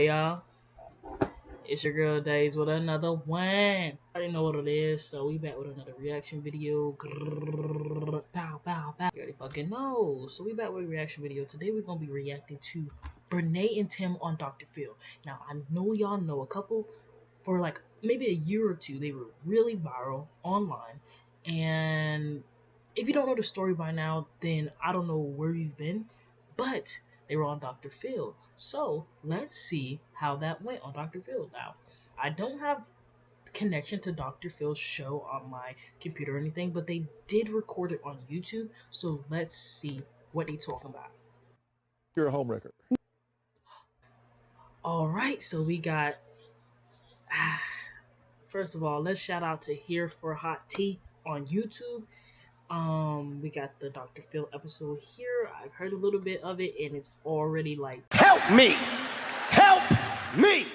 y'all? It's your girl Days with another one. I already know what it is, so we back with another reaction video. Grrr, pow, pow, pow. You already fucking know. So we back with a reaction video. Today we're gonna be reacting to BRENAY and Tim on Dr. Phil. Now I know y'all know a couple for like maybe a year or two. They were really viral online, and if you don't know the story by now, then I don't know where you've been, but they were on Dr. Phil. So let's see how that went on Dr. Phil. Now, I don't have connection to Dr. Phil's show on my computer or anything, but they did record it on YouTube. So let's see what they talking about. You're a homewrecker. All right, so we got. First of all, let's shout out to Here for Hot Tea on YouTube. We got the Dr. Phil episode here. I've heard a little bit of it, and it's already like, help me, help me.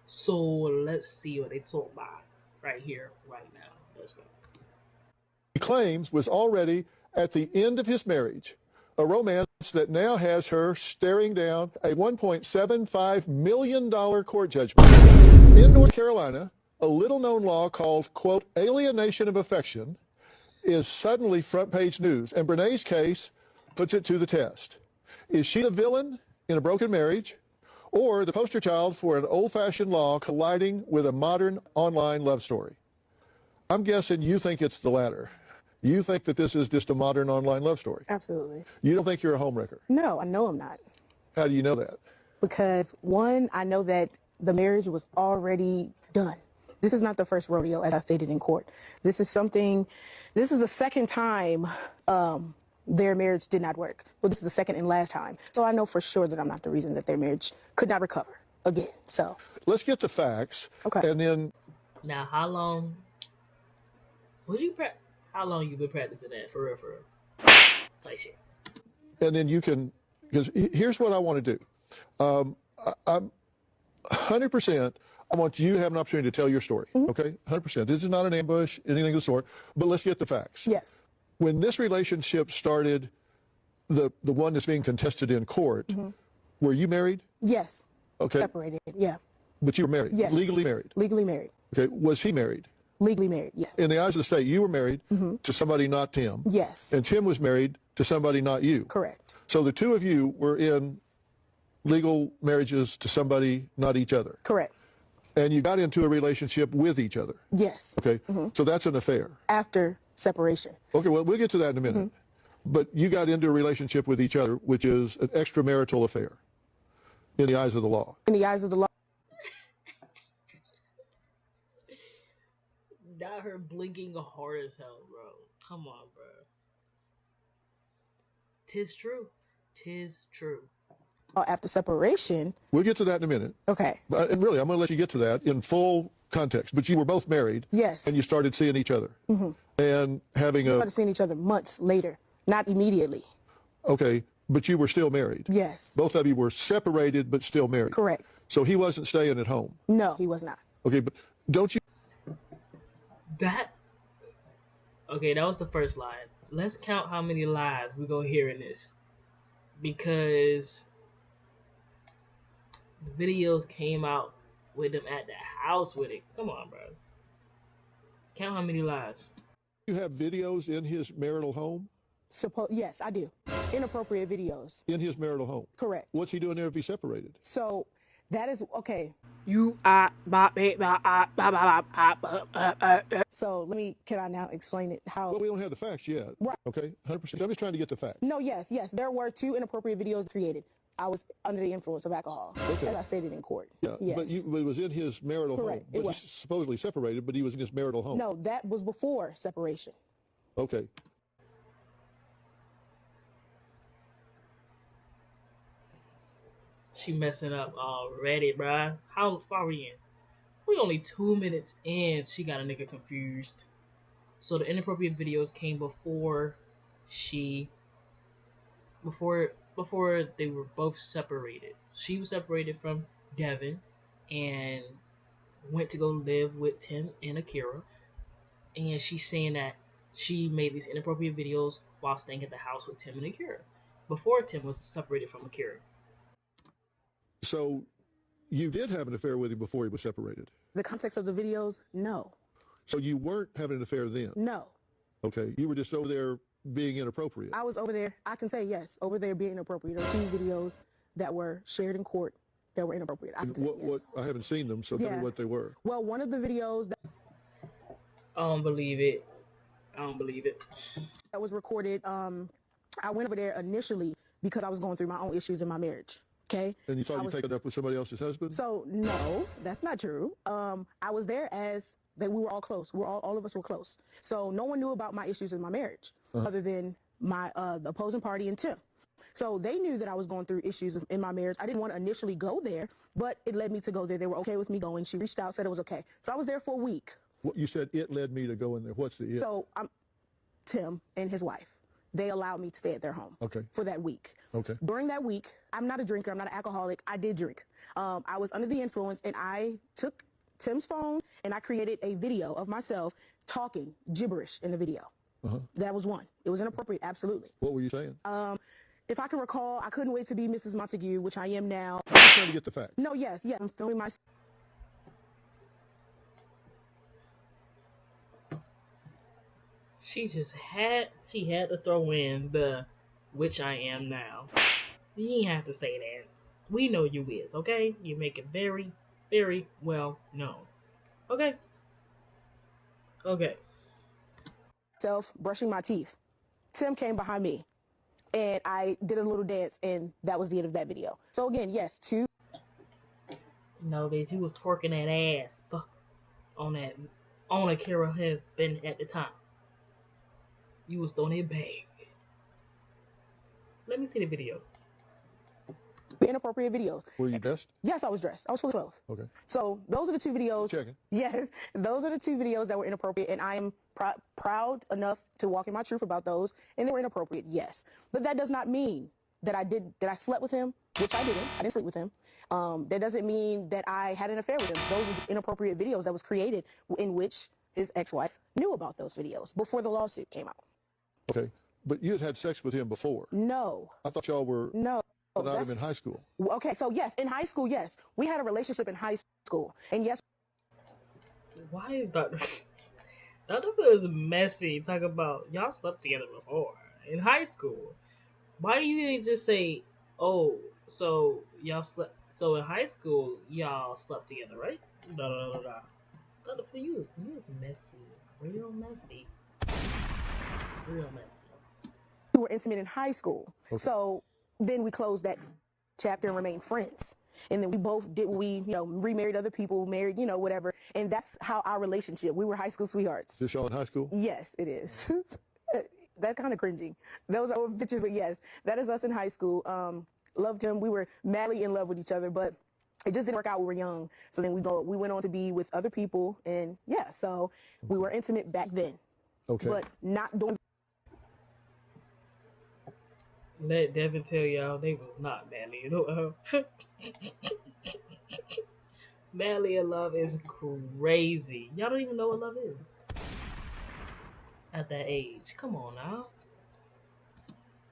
So let's see what they talk about right here, right now. Let's go. He claims was already at the end of his marriage, a romance that now has her staring down a $1.75 million court judgment. In North Carolina, a little-known law called, quote, alienation of affection is suddenly front-page news, and BRENAY's case puts it to the test. Is she the villain in a broken marriage, or the poster child for an old-fashioned law colliding with a modern online love story? I'm guessing you think it's the latter. You think that this is just a modern online love story. Absolutely. You don't think you're a homewrecker. No, I know I'm not. How do you know that? Because one, I know that the marriage was already done. This is not the first rodeo, as I stated in court. This is the second time their marriage did not work. Well, this is the second and last time. So I know for sure that I'm not the reason that their marriage could not recover again. So let's get the facts. Okay. And then. Now, how long you been practicing that for real? Say shit. And then you can, because here's what I want to do. I'm 100%. I want you to have an opportunity to tell your story, okay? 100%. This is not an ambush, anything of the sort, but let's get the facts. Yes. When this relationship started, the one that's being contested in court, were you married? Yes. Okay. Separated, yeah. But you were married? Yes. Legally married? Legally married. Okay. Was he married? Legally married, yes. In the eyes of the state, you were married to somebody not Tim. Yes. And Tim was married to somebody not you. Correct. So the two of you were in legal marriages to somebody not each other. Correct. And you got into a relationship with each other. Yes. Okay. So that's an affair. After separation. Okay, well, we'll get to that in a minute. But you got into a relationship with each other, which is an extramarital affair in the eyes of the law. In the eyes of the law. Not her blinking hard as hell, bro. Come on, bro. Tis true. Tis true. After separation. We'll get to that in a minute. Okay. And really, I'm going to let you get to that in full context. But you were both married. Yes. And you started seeing each other. And having we started seeing each other months later, not immediately. Okay, but you were still married. Yes. Both of you were separated, but still married. Correct. So he wasn't staying at home. No, he was not. Okay, but don't you? Okay, that was the first line. Let's count how many lies we're going to hear in this. Because the videos came out with them at the house with it. Come on, bro. Count how many lies. You have videos in his marital home? Yes, I do. Inappropriate videos. In his marital home? Correct. What's he doing there if he's separated? So that is okay. So can I now explain it? How? Well, we don't have the facts yet. Right. Okay, 100%. I'm just trying to get the facts. No, yes. There were 2 inappropriate videos created. I was under the influence of alcohol, as I stated in court. Yeah, yes. but it was in his marital Correct. home. But It was. he's supposedly separated, but he was in his marital home. No, that was before separation. Okay. She messing up already, bruh. How far we in? We only 2 minutes in. She got a nigga confused. So the inappropriate videos came before they were both separated. She was separated from Devin and went to go live with Tim and Akira. And she's saying that she made these inappropriate videos while staying at the house with Tim and Akira. Before Tim was separated from Akira. So you did have an affair with him before he was separated. The context of the videos, no. So you weren't having an affair then? No. Okay. You were just over there being inappropriate. I was over there, I can say yes, over there being inappropriate. There were 2 videos that were shared in court that were inappropriate. I can say yes. I haven't seen them, so tell me what they were. Well, one of the videos I don't believe it. that was recorded, I went over there initially because I was going through my own issues in my marriage. Okay. And you thought you'd take it up with somebody else's husband? So no, that's not true. I was there as that we were all close. All of us were close. So no one knew about my issues in my marriage other than my the opposing party and Tim. So they knew that I was going through issues in my marriage. I didn't want to initially go there, but it led me to go there. They were okay with me going. She reached out, said it was okay. So I was there for a week. What you said it led me to go in there. What's the it? So Tim and his wife. They allowed me to stay at their home for that week. Okay. During that week, I'm not a drinker. I'm not an alcoholic. I did drink. I was under the influence, and I took Tim's phone, and I created a video of myself talking gibberish in the video. That was one. It was inappropriate, absolutely. What were you saying? If I can recall, I couldn't wait to be Mrs. Montague, which I am now. I'm just trying to get the facts. No, yes, I'm filming myself. She had to throw in the which I am now. You ain't have to say that. We know you is, okay? You make it very, very well known. Okay? Okay. Self brushing my teeth. Tim came behind me, and I did a little dance, and that was the end of that video. So again, yes, 2. No, bitch, you was twerking that ass on Akira husband at the time. You was throwing it back. Let me see the video. Inappropriate videos. Were you dressed? Yes, I was dressed. I was fully clothed. Okay. So those are the 2 videos. Checking. Yes, those are the 2 videos that were inappropriate, and I am proud enough to walk in my truth about those, and they were inappropriate, yes. But that does not mean that I slept with him, which I didn't. I didn't sleep with him. That doesn't mean that I had an affair with him. Those were just inappropriate videos that was created in which his ex-wife knew about those videos before the lawsuit came out. Okay. But you had had sex with him before. No. I thought y'all were without him in high school. Okay, so yes, in high school, yes. We had a relationship in high school. And yes. Why is Dr. Phil is messy talking about y'all slept together before in high school? Why do you didn't just say, oh, so y'all slept, so in high school y'all slept together, right? No. Dr. Phil, you're messy. Real messy. Real messy. We were intimate in high school. Okay. So then we closed that chapter and remained friends. And then we both did, remarried other people, married, whatever. And that's how our relationship, we were high school sweethearts. Is this y'all in high school? Yes, it is. That's kind of cringy. Those are old pictures, but yes, that is us in high school. Loved him. We were madly in love with each other, but it just didn't work out. We were young. So then we went on to be with other people. And yeah, so we were intimate back then. Okay. But not doing. Let Devin tell y'all they was not madly in love. Madly in love is crazy. Y'all don't even know what love is at that age. Come on now.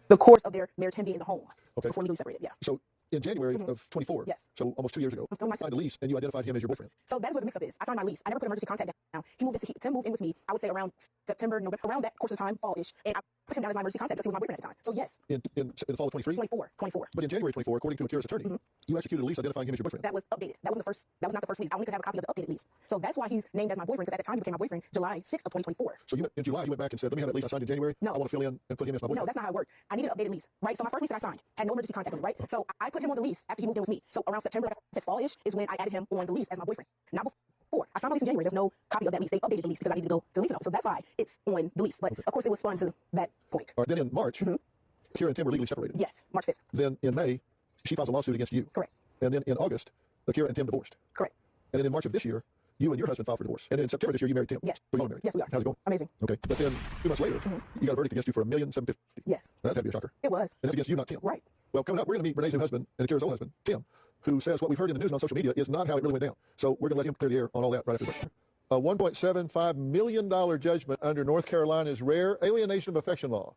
The course of their marriage, him being in the home before legally separated. Yeah. So in January of 24, yes. So almost 2 years ago, you signed a lease and you identified him as your boyfriend. So that is where the mix-up is. I signed my lease. I never put emergency contact down. Tim moved in with me, I would say around September, November, around that course of time, fall-ish. And I put him down as my emergency contact because he was my boyfriend at the time. So yes. In the fall of 23? 24. But in January 24, according to Akira's attorney, you executed a lease identifying him as your boyfriend. That was updated. That was not the first lease. I only could have a copy of the updated lease. So that's why he's named as my boyfriend, because at the time he became my boyfriend July 6th of 2024. So in July, you went back and said, let me have that lease I signed in January. No. I want to fill in and put him as my boyfriend. No, that's not how it worked. I needed an updated lease, right? So my first lease that I signed had no emergency contact on it, right? So I put him on the lease after he moved in with me. So around September, like I said, fall-ish, is when I added him on the lease as my boyfriend. Not before. I signed my lease in January. There's no copy of that lease. They updated the lease because I needed to go to the lease office. So that's why it's on the lease. But of course, it was fun to that point. All right, then in March, Akira and Tim were legally separated. Yes, March 5th. Then in May, she files a lawsuit against you. Correct. And then in August, Akira and Tim divorced. Correct. And then in March of this year, you and your husband filed for divorce. And then in September this year, you married Tim. Yes. We're all married. Yes, we are. How's it going? Amazing. Okay. But then 2 months later, you got a verdict against you for $1,750,000. Yes. That had to be a shocker. It was. And that's against you, not Tim. Right. Well, coming up, we're going to meet Brene's new husband and Akira's old husband, Tim, who says what we've heard in the news and on social media is not how it really went down. So we're going to let him clear the air on all that right after the break. A $1.75 million judgment under North Carolina's rare alienation of affection law.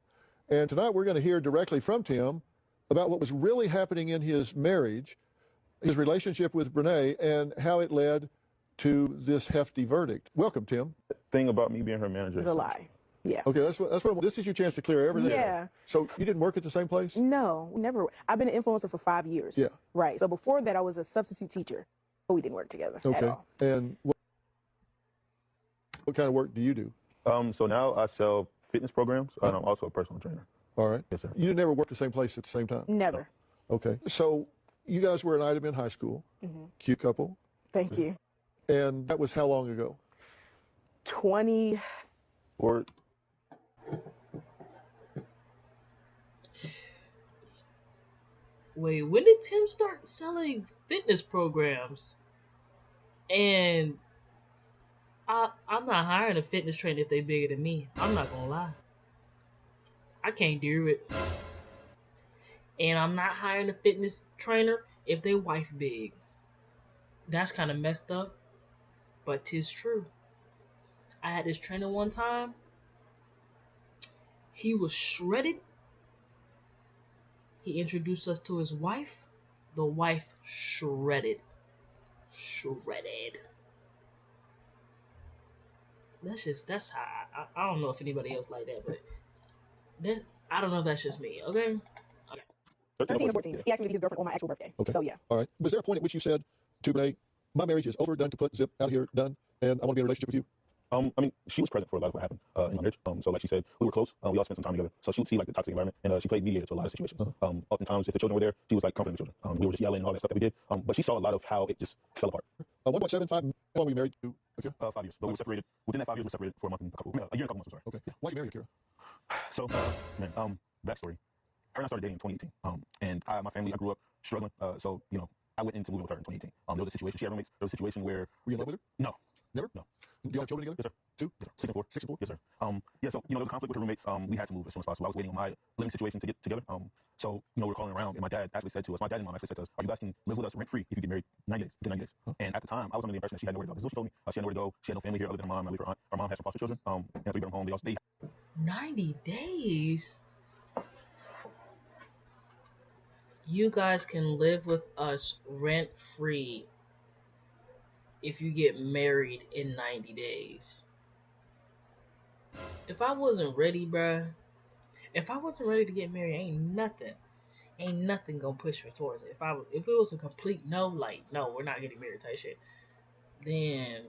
And tonight we're going to hear directly from Tim about what was really happening in his marriage his relationship with BRENAY and how it led to this hefty verdict. Welcome, Tim. Thing about me being her manager It's a lie. Yeah. Okay, that's what this is your chance to clear everything up. Yeah. So you didn't work at the same place? No, never. I've been an influencer for 5 years. Yeah. Right. So before that, I was a substitute teacher, but we didn't work together at Okay. all. And what kind of work do you do? So now I sell fitness programs, and I'm also a personal trainer. All right. Yes, sir. You never worked the same place at the same time? Never. Okay. So you guys were an item in high school, cute couple, Thank you. and that was how long ago? 20. Or Wait, when did Tim start selling fitness programs? And I'm not hiring a fitness trainer if they bigger than me. I'm not gonna lie. I can't do it. And I'm not hiring a fitness trainer if they wife big. That's kind of messed up, but 'tis true. I had this trainer one time. He was shredded. He introduced us to his wife. The wife shredded. Shredded. That's how I don't know if anybody else like that, but I don't know if that's just me. Okay. 13 or 14. He asked me to be his girlfriend on my actual birthday. Okay. So yeah. All right. Was there a point at which you said to Renee, my marriage is over, done, kaput, zip, out of here, done, and I want to be in a relationship with you? I mean, she was present for a lot of what happened in my marriage. So like she said, we were close. We all spent some time together. So she would see like the toxic environment, and she played mediator to a lot of situations. Oftentimes, if the children were there, she was like comforting the children. We were just yelling and all that stuff that we did. But she saw a lot of how it just fell apart. 1.75, how long were you married to? Okay. 5 years. But we were separated. Within that 5 years, we were separated for a year and a couple months, I'm sorry. Okay. Why'd you marry Kira? So, backstory. Her and I started dating in 2018. And my family, I grew up struggling. So, I went into moving with her in 2018. There was a situation, she had roommates. There was a situation where... Were you in love with her? No. Never? No. Do you have children together? Yes, sir. 2? Yes, sir. 6 and 4. 6 and 4? Yes, sir. Yeah, so, there was a conflict with her roommates. We had to move as soon as possible. I was waiting on my living situation to get together. So, we were calling around, and my dad actually said to us, my dad and mom actually said to us, are you guys can live with us rent-free if you get married 90 days, within 90 days. Huh? And at the time, I was under the impression that she had nowhere to go. This is what she told me. She had nowhere to go. She had no family here other than her mom. I believe her aunt. Her mom had some foster children. And a 3-bedroom home. They 90 days? You guys can live with us rent-free if you get married in 90 days. If I wasn't ready, bruh, if I wasn't ready to get married, ain't nothing gonna push me towards it. If it was a complete no, like, no, we're not getting married type shit, then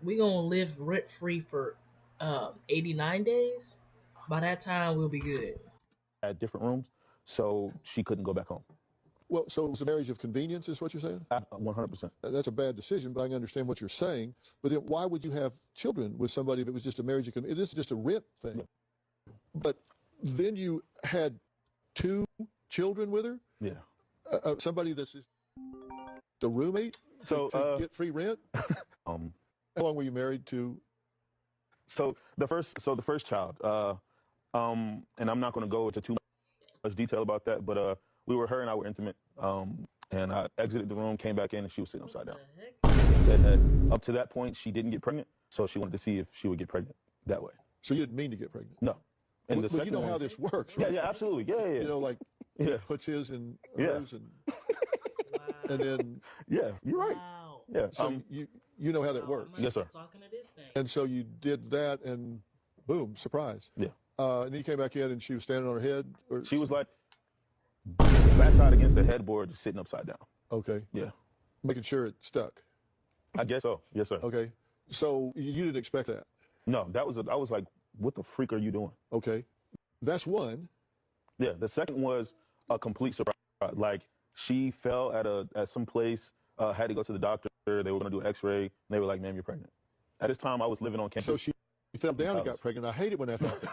we gonna live rent-free for 89 days. By that time, we'll be good. had different rooms, so she couldn't go back home. Well, so it was a marriage of convenience, is what you're saying? 100%. That's a bad decision, but I can understand what you're saying. But then why would you have children with somebody if it was just a marriage of convenience? This is just a rent thing. Yeah. But then you had 2 children with her? Yeah. Somebody that's just the roommate to get free rent? How long were you married to? So the first child, and I'm not going to go into too much detail about that, but her and I were intimate, and I exited the room, came back in, and she was sitting upside down. Said that up to that point she didn't get pregnant, so she wanted to see if she would get pregnant that way. So you didn't mean to get pregnant? No. And But you know how this works, right? Yeah, absolutely. Yeah. Like he puts his in hers, and then yeah, you're right. Wow. Yeah. So you know how that works. Yes, sir. Talking to this thing. And so you did that, and boom, surprise. Yeah. And then you came back in, and she was standing on her head? Or She was like backside against the headboard, just sitting upside down. Okay. Yeah. Making sure it stuck. I guess so. Yes, sir. Okay. So you didn't expect that? No, I was like, what the freak are you doing? Okay. That's one. Yeah. The second was a complete surprise. Like she fell at some place, had to go to the doctor. They were going to do an x-ray. And they were like, ma'am, you're pregnant. At this time, I was living on campus. So she fell down and got pregnant. I hate it when that happens.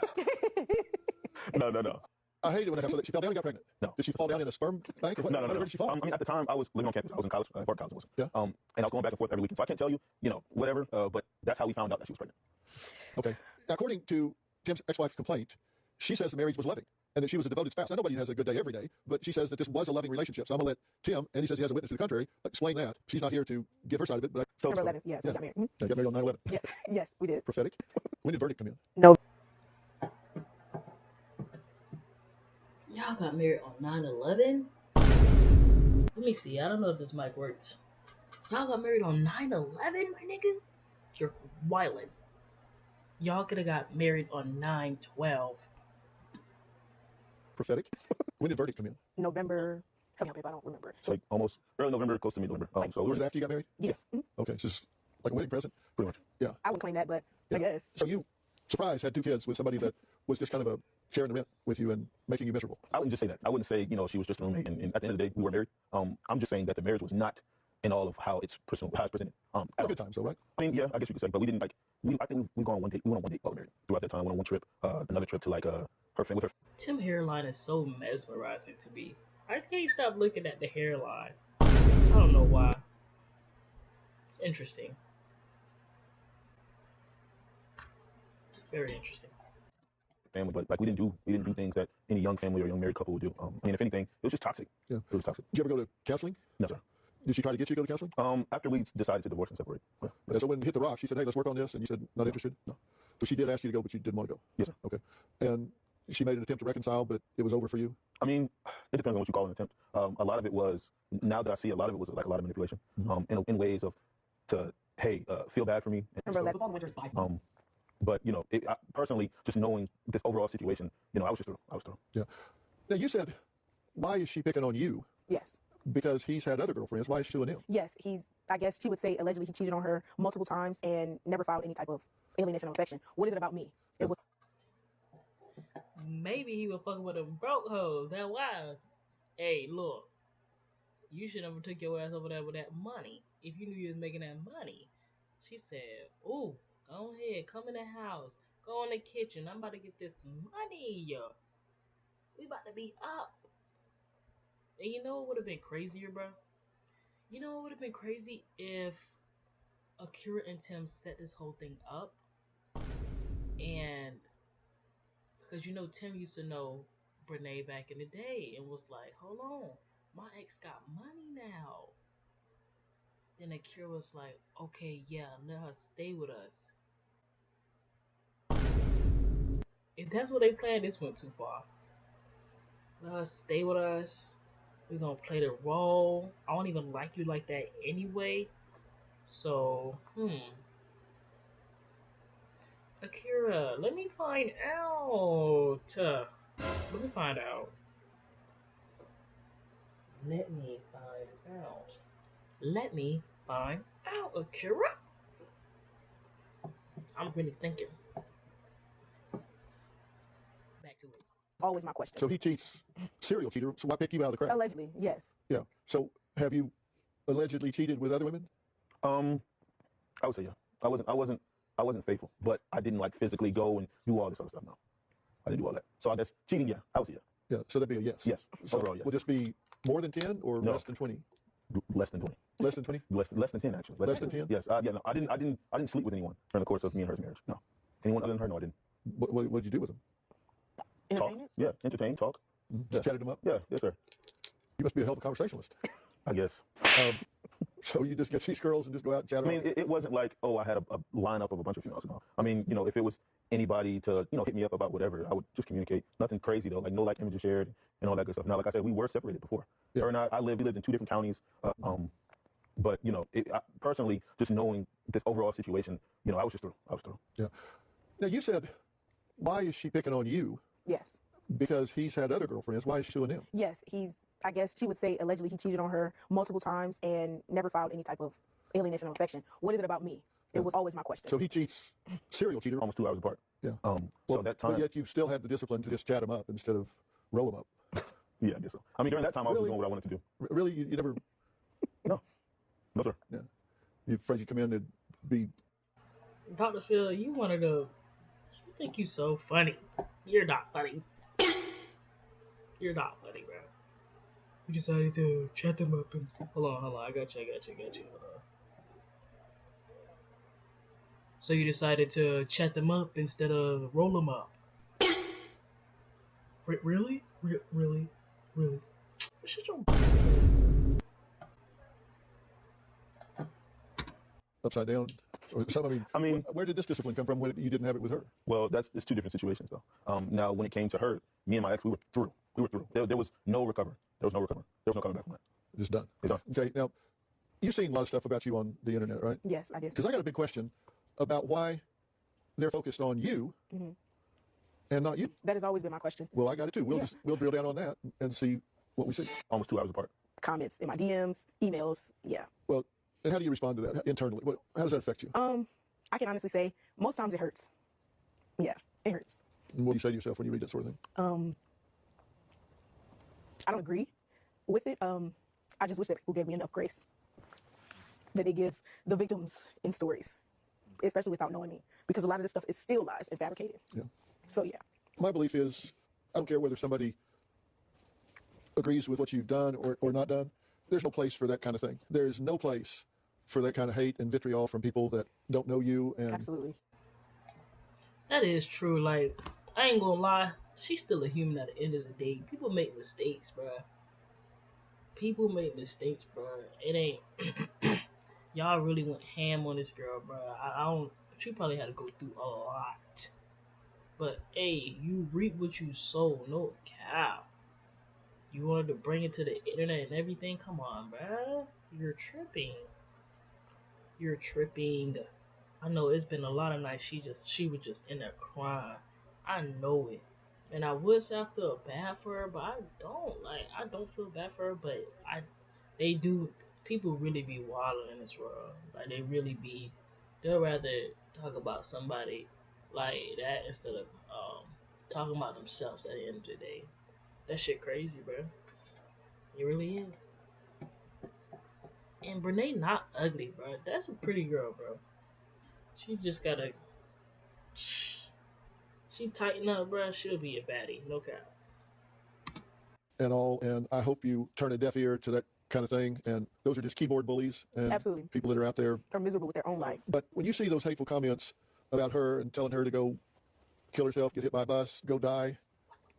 No. I hate it when that happens. So she fell down and got pregnant. No. Did she fall down in a sperm bank? Or what? No. Where did she fall? I mean, at the time, I was living on campus. I was in college, Park College. Yeah. And I was going back and forth every weekend. So I can't tell you, whatever. But that's how we found out that she was pregnant. Okay. According to Tim's ex-wife's complaint, she says the marriage was loving and that she was a devoted spouse. Now, nobody has a good day every day, but she says that this was a loving relationship. So I'm going to let Tim, and he says he has a witness to the contrary, explain that. She's not here to give her side of it, but November 11th, yes, we got married. They got married on 9/11. Yeah. Yes, we did. Prophetic. When did verdict come in? No. Y'all got married on 9/11? Let me see. I don't know if this mic works. Y'all got married on 9/11, my nigga? You're wildin'. Y'all could have got married on 9/12. Prophetic. When did verdict come in? November. Help me out, babe, I don't remember. It's like almost early November, close to mid-November. So Was it after you got married? Yes. Okay, so it's like a wedding present? pretty much. Yeah. I would claim that, but Yeah. I guess. So you, surprise, had 2 kids with somebody that was just kind of a sharing the rent with you and making you miserable. I wouldn't just say that. I wouldn't say, she was just a roommate. And at the end of the day, we were married. I'm just saying that the marriage was not in all of how it's presented. Had good times, though, right? I mean, yeah, I guess you could say, but we didn't like. I think we gone on one date. We went on one date while we were married. Throughout that time, we went on one trip. Another trip to like her family with her. Tim hairline is so mesmerizing to me. I can't stop looking at the hairline. I don't know why. It's interesting. Very interesting. Family, but like we didn't do things that any young family or young married couple would do. I mean, if anything, it was just toxic. Yeah. It was toxic. Did you ever go to counseling? No, sir. Did she try to get you to go to counseling? After we decided to divorce and separate. Yeah. And so when it hit the rock, she said, hey, let's work on this. And you said, not interested? No. So she did ask you to go, but you didn't want to go? Yes, sir. Okay. And she made an attempt to reconcile, but it was over for you? I mean, it depends on what you call an attempt. A lot of it was, now that I see, a lot of it was like a lot of manipulation. In ways of, hey, feel bad for me. Remember that. But personally, just knowing this overall situation, I was through. Yeah. Now you said, why is she picking on you? Yes. Because he's had other girlfriends. Why is she doing him? Yes, I guess she would say allegedly he cheated on her multiple times and never filed any type of alienation or affection. What is it about me? It was. Maybe he was fucking with them broke hoes. That's why. Hey, look. You should never took your ass over there with that money. If you knew you was making that money. She said, ooh, go ahead. Come in the house. Go in the kitchen. I'm about to get this money. We about to be up. And you know what would have been crazier, bro? You know what would have been crazy if Akira and Tim set this whole thing up? And because Tim used to know BRENAY back in the day and was like, hold on, my ex got money now. Then Akira was like, okay, yeah, let her stay with us. If that's what they planned, this went too far. Let her stay with us. We're gonna play the role. I don't even like you like that anyway. So, Akira, let me find out. Let me find out. Let me find out. Let me find out, Akira. I'm really thinking. Back to it. Always my question. So he cheats, serial cheater. So why pick you out of the crowd? Allegedly, yes. Yeah. So have you allegedly cheated with other women? I would say yeah. I wasn't faithful, but I didn't like physically go and do all this other stuff. No, I didn't do all that. So I guess cheating, yeah, I would say yeah. Yeah. So that'd be a yes. Yes. So overall, yeah. would this be more than 10 or No. less than 20? Less than 20. Less than 20? Less than 10 actually. Less than 10? Yes. Yeah. No. I didn't sleep with anyone during the course of me and her marriage. No. Anyone other than her? No, I didn't. What did you do with them? Talk. Entertainment? Yeah. Entertain. Talk. Just chatted them up? Yeah. Yes, sir. You must be a hell of a conversationalist. I guess. So you just get these girls and just go out and chat I mean, it wasn't like, oh, I had a lineup of a bunch of females. No. I mean, if it was anybody to, hit me up about whatever, I would just communicate. Nothing crazy though, like no images shared and all that good stuff. Now, like I said, we were separated before. Yeah. Her and we lived in 2 different counties. But personally, just knowing this overall situation, I was through. Yeah. Now you said, why is she picking on you? Yes. Because he's had other girlfriends. Why is she doing him? Yes, I guess she would say allegedly he cheated on her multiple times and never filed any type of alienation or affection. What is it about me? It was always my question. So he cheats, serial cheater. Almost 2 hours apart. Yeah. So that time. But yet you still had the discipline to just chat him up instead of roll him up. Yeah, I guess so. I mean, during that time, I was Really? doing what I wanted to do. Really? You never? No, sir. Yeah. You afraid you come in and be? Dr. Phil, you think you so funny. You're not funny. You're not funny, bro. You decided to chat them up and... Hold on. I got you. Hold on. So you decided to chat them up instead of roll them up. Really? Really? Shut your Upside down? Or something? I mean, where did this discipline come from when you didn't have it with her? Well, it's 2 different situations, though. Now, when it came to her, me and my ex, we were through. There was no recovery. There was no coming back from that. It's done. It's done. Okay. Now, you've seen a lot of stuff about you on the internet, right? Yes, I did. Because I got a big question about why they're focused on you and not you. That has always been my question. Well, I got it too. We'll drill down on that and see what we see. Almost 2 hours apart. Comments in my DMs, emails, yeah. Well, and how do you respond to that internally? How does that affect you? I can honestly say most times it hurts. Yeah, it hurts. And what do you say to yourself when you read that sort of thing? I don't agree with it. I just wish that people gave me enough grace that they give the victims in stories, especially without knowing me, because a lot of this stuff is still lies and fabricated. Yeah. So yeah. My belief is, I don't care whether somebody agrees with what you've done or not done. There's no place for that kind of thing. There's no place for that kind of hate and vitriol from people that don't know you. And Absolutely. That is true. Like, I ain't gonna lie, she's still a human at the end of the day. People make mistakes, bro. People make mistakes, bro. It ain't. Y'all really went ham on this girl, bro. I don't. She probably had to go through a lot. But hey, you reap what you sow, no cap. You wanted to bring it to the internet and everything? Come on, bro. You're tripping. You're tripping. I know it's been a lot of nights she was just in there crying. I know it. And I would say I feel bad for her, but I don't. Like, I don't feel bad for her, but they do. People really be wilding in this world. Like, they really be. They'll rather talk about somebody like that instead of talking about themselves at the end of the day. That shit crazy, bro. It really is. And BRENAY not ugly, bro. That's a pretty girl, bro. She just gotta. She tighten up, bro. She'll be a baddie, no cap. And I hope you turn a deaf ear to that kind of thing. And those are just keyboard bullies and Absolutely. people that are out there Are miserable with their own life. But when you see those hateful comments about her and telling her to go kill herself, get hit by a bus, go die,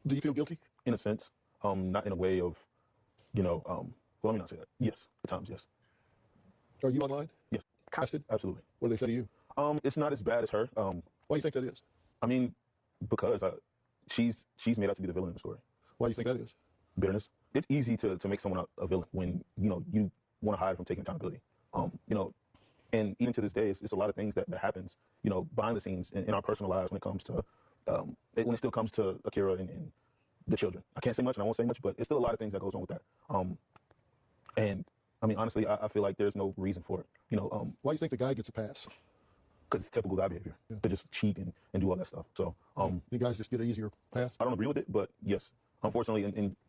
do you feel guilty? In a sense, not in a way of, well, let me not say that. Yes, at times, yes. Are you online? Yes. Casted? Absolutely. What do they say to you? It's not as bad as her. Why do you think that is? I mean, because she's made out to be the villain in the story. Why do you think that is? Bitterness. It's easy to make someone a villain when, you want to hide from taking accountability. And even to this day, it's a lot of things that happens, behind the scenes in our personal lives when it comes to, when it still comes to Akira and the children. I can't say much and I won't say much, but it's still a lot of things that goes on with that. And I mean, honestly, I feel like there's no reason for it. Why do you think the guy gets a pass? Because it's typical guy behavior to just cheat and do all that stuff. So you guys just get an easier pass? I don't agree with it, but yes, unfortunately,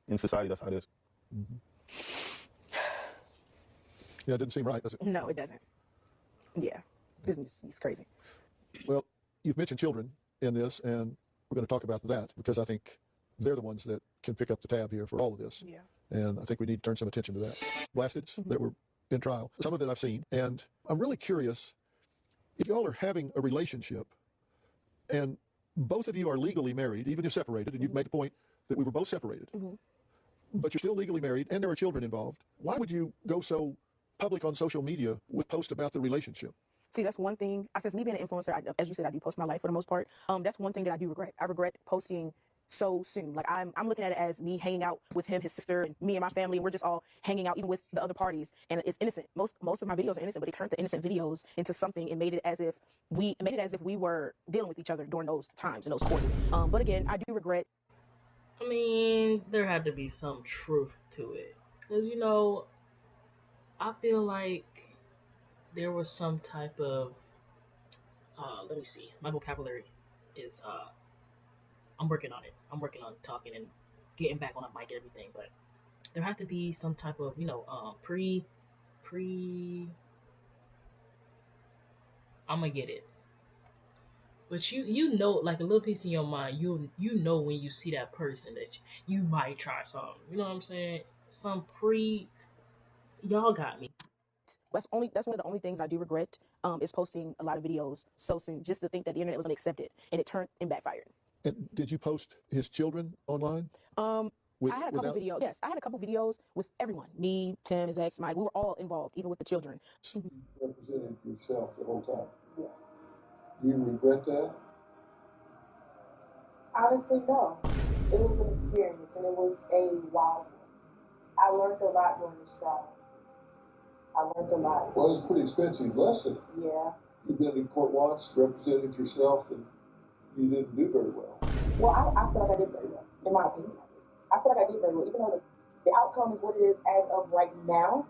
in society, that's how it is. Mm-hmm. Yeah, it didn't seem right, does it? No, it doesn't. Yeah, this is crazy. Well, you've mentioned children in this, and we're going to talk about that because I think they're the ones that can pick up the tab here for all of this. Yeah. And I think we need to turn some attention to that. Blasted that were in trial. Some of it I've seen, and I'm really curious if y'all are having a relationship and both of you are legally married, even if separated, and you've made the point that we were both separated, but you're still legally married and there are children involved. Why would you go so public on social media with posts about the relationship? See, that's one thing. Since me being an influencer, as you said, I do post my life for the most part. That's one thing that I do regret. I regret posting so soon. Like I'm looking at it as me hanging out with him, his sister, and me and my family, and we're just all hanging out, even with the other parties. And it's innocent. Most of my videos are innocent, but they turned the innocent videos into something and made it as if we were dealing with each other during those times and those courses. But again, I do regret. I mean, there had to be some truth to it, cause I feel like there was some type of let me see. My vocabulary is I'm working on it. I'm working on talking and getting back on a mic and everything, but there had to be some type of, I'm gonna get it. But you know, like a little piece in your mind, you know when you see that person that you might try something. You know what I'm saying? Y'all got me. That's one of the only things I do regret is posting a lot of videos so soon, just to think that the internet was gonna accept it, and it turned and backfired. And did you post his children online? I had a couple videos. Yes, I had a couple videos with everyone. Me, Tim, his ex, Mike. We were all involved, even with the children. Representing yourself the whole time. Yes. Do you regret that? Honestly, no. It was an experience, and it was a wild one. I learned a lot during this trial. I learned a lot. Well, it's a pretty expensive lesson. Yeah. You've been in court once, represented yourself, and you didn't do very well. Well, I feel like I did very well, in my opinion. I feel like I did very well, even though the outcome is what it is as of right now.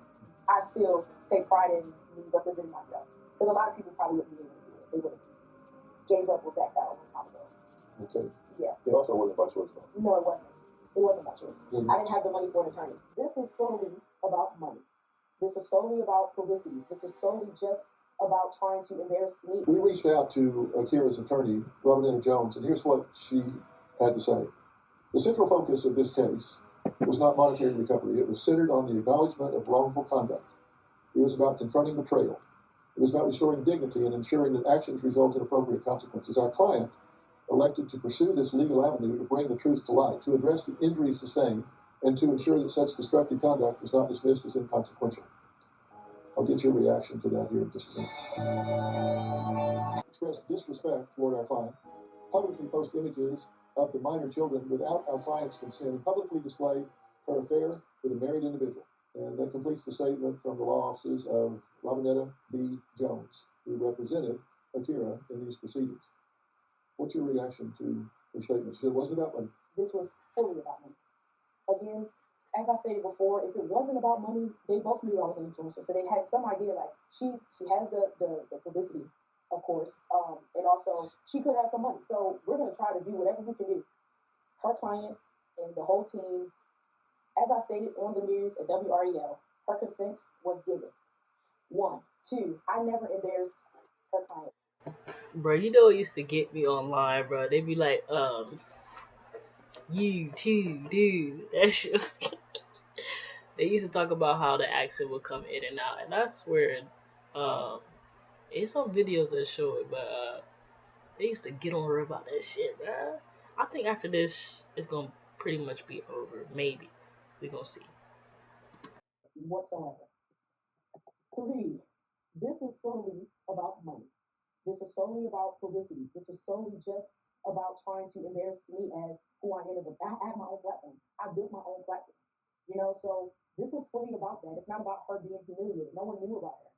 I still take pride in me representing myself, because a lot of people probably wouldn't be able to do it. They would have gave up with that battle a long time ago. Okay. Yeah. It also wasn't by choice, though. No, it wasn't. It wasn't my choice. Mm-hmm. I didn't have the money for an attorney. This is solely about money. This was solely about publicity. This was solely just about trying to embarrass me. We reached out to Akira's attorney, Robinetta Jones, and here's what she had to say. The central focus of this case was not monetary recovery. It was centered on the acknowledgement of wrongful conduct. It was about confronting betrayal. It was about restoring dignity and ensuring that actions result in appropriate consequences. Our client elected to pursue this legal avenue to bring the truth to light, to address the injuries sustained, and to ensure that such destructive conduct was not dismissed as inconsequential. I'll get your reaction to that here in just a minute. Express disrespect toward our client, publicly post images of the minor children without our client's consent, and publicly display her affair with a married individual. And that completes the statement from the law offices of Robinetta B. Jones, who represented Akira in these proceedings. What's your reaction to her statement? She said it wasn't about money. This was fully about money. Again, as I stated before, if it wasn't about money, they both knew I was an influencer, so they had some idea. Like she has the publicity, of course, and also she could have some money. So we're gonna try to do whatever we can do. Her client and the whole team, as I stated on the news at WREL, her consent was given. 1, 2, I never embarrassed her client. Bro, you know what used to get me online, bro? They be like, you too, dude. That shit was. They used to talk about how the accent would come in and out, and I swear, um, it's some videos that show it, but they used to get on her about that shit, bro. I think after this, it's gonna pretty much be over. Maybe we gonna see. Whatsoever. 3, this is solely about money. This was solely about publicity. This was solely just about trying to embarrass me as who I am as I have my own platform. I built my own platform. So this was fully about that. It's not about her being humiliated. No one knew about her.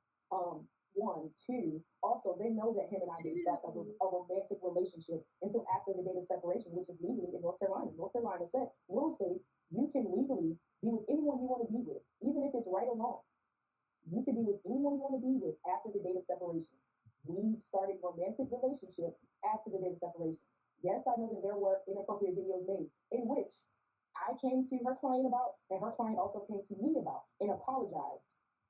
1, 2. Also, they know that him and I didn't start a romantic relationship until after the date of separation, which is legally in North Carolina. North Carolina said, rule states, you can legally be with anyone you want to be with, even if it's right or wrong. You can be with anyone you want to be with after the date of separation. We started romantic relationship after the date of separation. Yes, I know that there were inappropriate videos made in which I came to her client about, and her client also came to me about, and apologized,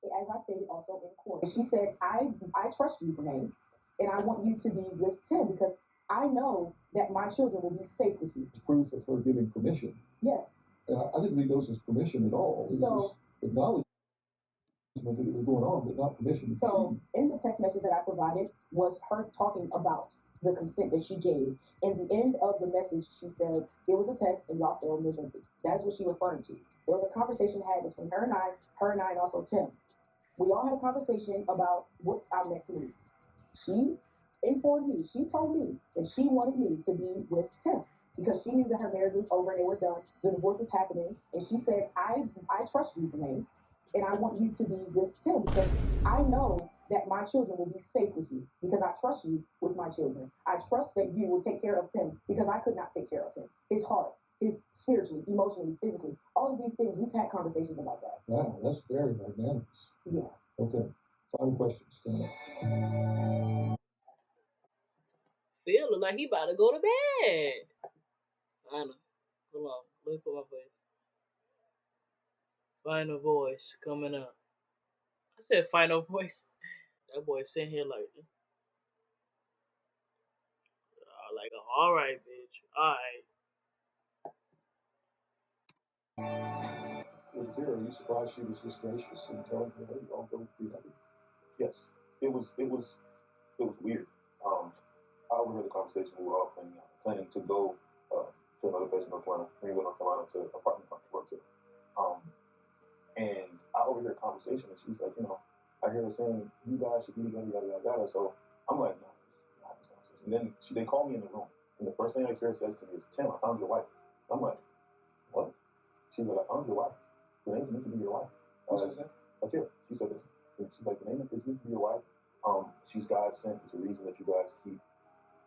as I stated also in court. And she said, I trust you, BRENAY, and I want you to be with Tim because I know that my children will be safe with you. Proof of her giving permission. Yes. And I didn't read those as permission at all. It was just acknowledgement that it was going on, but not permission. So in the text message that I provided was her talking about the consent that she gave. In the end of the message, she said, it was a test and y'all failed miserably. That's what she referring to. There was a conversation had between her and I, and also Tim. We all had a conversation about what's our next moves. She informed me, she told me that she wanted me to be with Tim because she knew that her marriage was over and they were done. The divorce was happening. And she said, I trust you, BRENAY, and I want you to be with Tim because I know that my children will be safe with you because I trust you with my children. I trust that you will take care of Tim because I could not take care of him. His heart, his spiritually, emotionally, physically, all of these things, we've had conversations about that. Wow, that's very magnanimous. Yeah. Okay. Final questions. Phil look like he about to go to bed. Final. Hold on. Let me put my voice. Final voice coming up. I said final voice. That boy sitting here like, all right, bitch. All right. With Kira, are you surprised she was this gracious and telling her, hey, I'll go be happy? Yes, it was weird. I overheard the conversation. We were all planning to go to another place in North Carolina, Greenville, North Carolina, to an apartment company to work to. And I overheard a conversation, and she's like, I hear her saying, you guys should be together, yada, yada, yada. So I'm like, no, not this nonsense. And then they call me in the room, and the first thing Akira says to me is, Tim, I found your wife. I'm like, what? She's like, I found your wife. Renee's meant to be your wife. Akira, she said this. She's like, Renee is meant to be your wife. She's God sent. It's a reason that you guys keep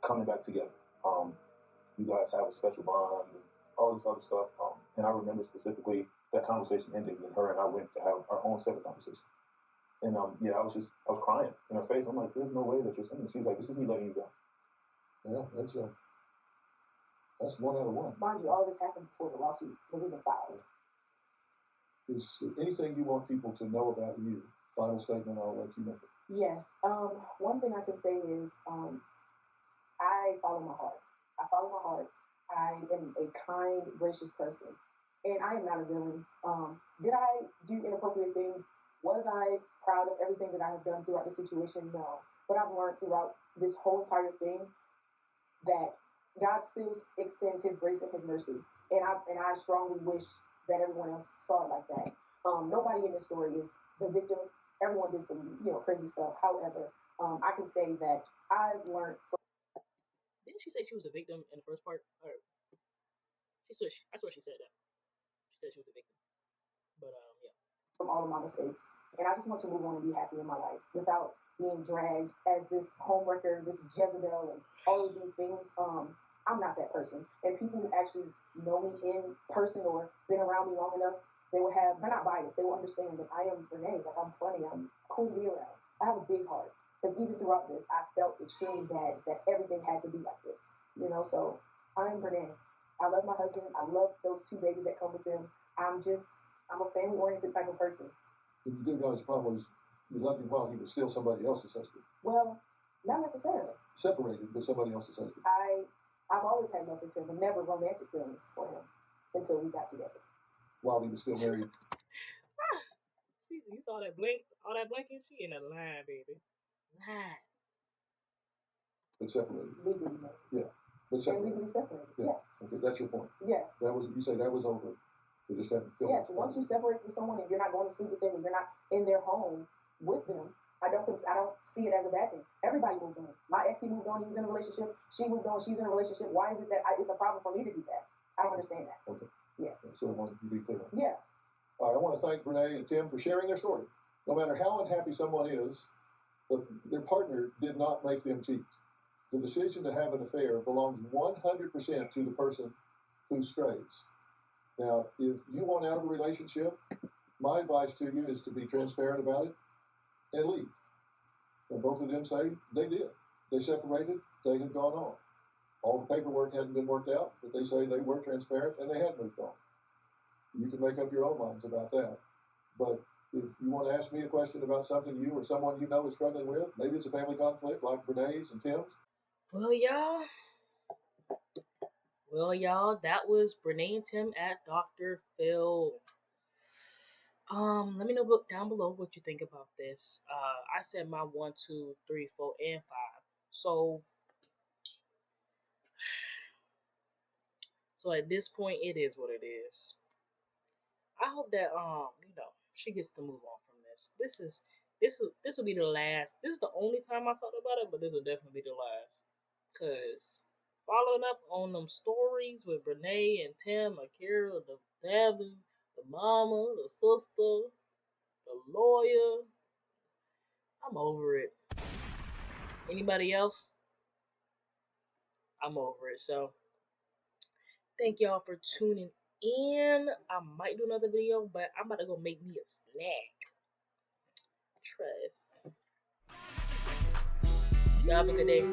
coming back together. You guys have a special bond and all this other stuff. And I remember specifically that conversation ended, and her and I went to have our own separate conversation. And yeah, I was crying in her face. I'm like, there's no way that you're saying this. She's like, this is me letting you go. Yeah, that's 1 out of 1. Mind you, all this happened before the lawsuit was even filed. Is there anything you want people to know about you? Final statement, I'll let you make it. Yes. One thing I can say is I follow my heart. I am a kind, gracious person. And I am not a villain. Did I do inappropriate things? Was I proud of everything that I have done throughout the situation? No. But I've learned throughout this whole entire thing that God still extends his grace and his mercy. And I strongly wish that everyone else saw it like that. Nobody in this story is the victim. Everyone did some, crazy stuff. However, I can say that I've learned. Didn't she say she was a victim in the first part? Or I swear she said that. She said she was a victim. But yeah. From all of my mistakes, and I just want to move on and be happy in my life without being dragged as this homewrecker, this Jezebel, and all of these things. I'm not that person. And people who actually know me in person or been around me long enough, they're not biased. They will understand that I am Brenay. Like, I'm funny. I'm cool to be around. I have a big heart. Because even throughout this, I felt extremely bad that everything had to be like this. So I'm Brenay. I love my husband. I love those 2 babies that come with him. I'm a family-oriented type of person. But you do realize the problem was you loved him while he was still somebody else's husband. Well, not necessarily. Separated, but somebody else's husband. I've always had love for him, but never romantic feelings for him until we got together. While he was still married. You saw that blink, all that blinking? She in a line, baby. Line. But separated. Legally married. Yeah. But separated. Legally separated. Yeah. Yes. Okay, that's your point. Yes. You say that was over. You just haven't filled Yes. Once you separate from someone and you're not going to sleep with them and you're not in their home with them, I don't see it as a bad thing. Everybody moved on. My ex, he moved on. He was in a relationship. She moved on. She's in a relationship. Why is it that it's a problem for me to do that? I don't understand that. Okay. Yeah. So I want you to be clear. Yeah. All right. I want to thank Brenay and Tim for sharing their story. No matter how unhappy someone is, their partner did not make them cheat. The decision to have an affair belongs 100% to the person who strays. Now, if you want out of the relationship, my advice to you is to be transparent about it and leave. And both of them say they did. They separated. They had gone on. All the paperwork hadn't been worked out, but they say they were transparent and they had moved on. You can make up your own minds about that. But if you want to ask me a question about something you or someone you know is struggling with, maybe it's a family conflict like Brenay's and Tim's. Well, y'all, that was Brenay and Tim at Dr. Phil. Let me know down below what you think about this. I said my 1, 2, 3, 4, and 5. So at this point, it is what it is. I hope that she gets to move on from this. This will be the last. This is the only time I talk about it, but this will definitely be the last. Cause following up on them stories with Brenay and Tim, Akira, the daddy, the mama, the sister, the lawyer, I'm over it. Anybody else? I'm over it. So thank y'all for tuning in. I might do another video, but I'm about to go make me a snack. Trust. Y'all have a good day.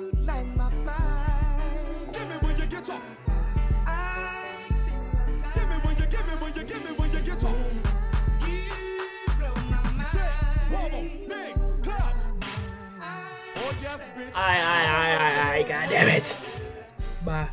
I, God damn it. Bye.